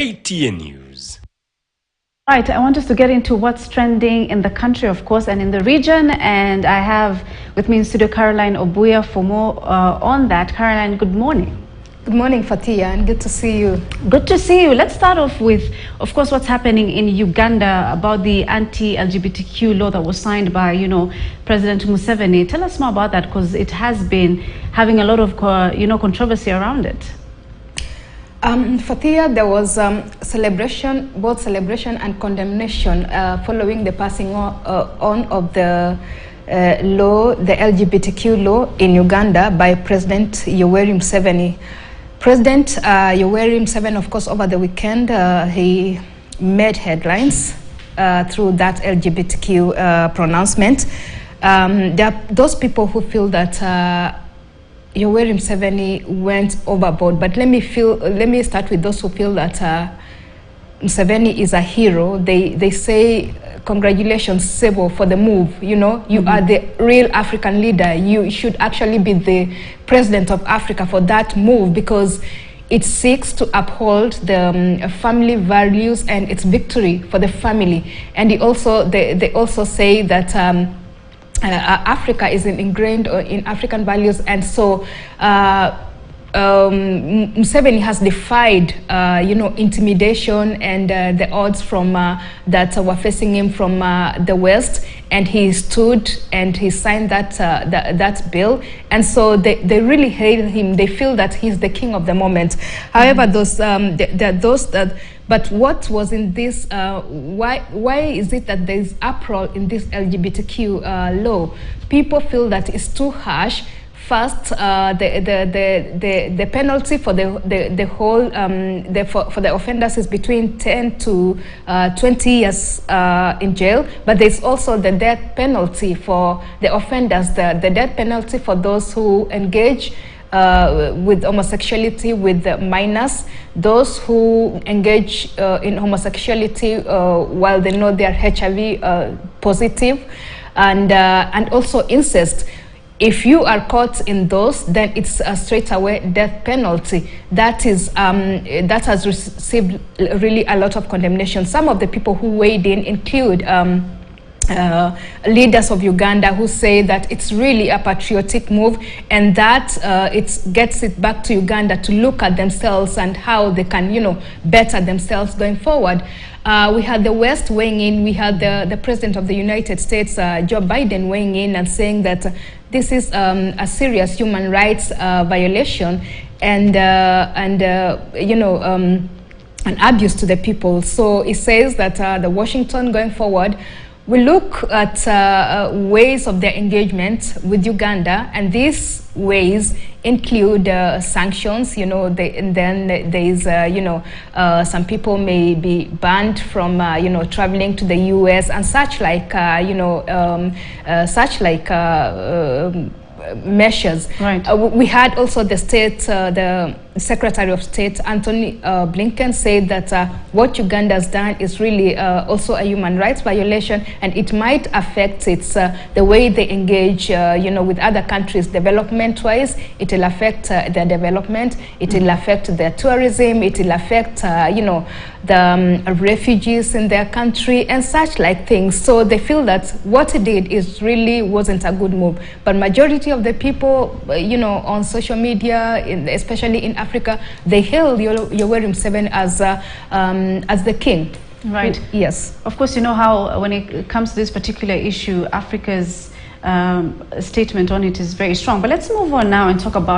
ATN News. Right, I want us to get into what's trending in the country, of course, and in the region. And I have with me in studio Caroline Obuya for more on that. Caroline, good morning. Good morning, Fatia, and good to see you. Good to see you. Let's start off with, of course, what's happening in Uganda about the anti-LGBTQ law that was signed by, President Museveni. Tell us more about that, because it has been having a lot of, controversy around it. Fatia, there was celebration, both celebration and condemnation following the passing on of the law, the LGBTQ law in Uganda by President Yoweri Museveni. President Yoweri Museveni, of course, over the weekend, he made headlines through that LGBTQ pronouncement. There are those people who feel that Yoweri Museveni went overboard, but let me start with those who feel that Museveni is a hero. They say, congratulations, Sebo, for the move. You are the real African leader. You should actually be the president of Africa for that move, because it seeks to uphold the family values and its victory for the family. And they also say that Africa is ingrained in African values, and so Museveni has defied, intimidation and the odds from that were facing him from the West, and he stood and he signed that bill, and so they really hate him. They feel that he's the king of the moment. However, but what was in this? Why is it that there is uproar in this LGBTQ law? People feel that it's too harsh. First, the penalty for the whole for the offenders is between 10 to 20 years in jail. But there's also the death penalty for the offenders. The death penalty for those who engage with homosexuality with minors, those who engage in homosexuality while they know they are HIV positive, and also incest. If you are caught in those, then it's a straight away death penalty. That has received really a lot of condemnation. Some of the people who weighed in include leaders of Uganda, who say that it's really a patriotic move, and that it gets it back to Uganda to look at themselves and how they can, better themselves going forward. We had the West weighing in. We had the President of the United States, Joe Biden, weighing in and saying that this is a serious human rights violation and an abuse to the people. So it says that the Washington going forward will look at ways of their engagement with Uganda, and these ways include sanctions. And then there is some people may be banned from traveling to the US and such like measures. Right. We had also the Secretary of State Anthony Blinken said that what Uganda has done is really also a human rights violation, and it might affect the way they engage with other countries development-wise. It will affect their development, it will affect their tourism, it will affect the refugees in their country and such like things. So they feel that what he did really wasn't a good move. But majority of the people on social media, especially in Africa, they hail Yoweri Museveni as the king. Right. Yes. Of course, you know how when it comes to this particular issue, Africa's statement on it is very strong. But let's move on now and talk about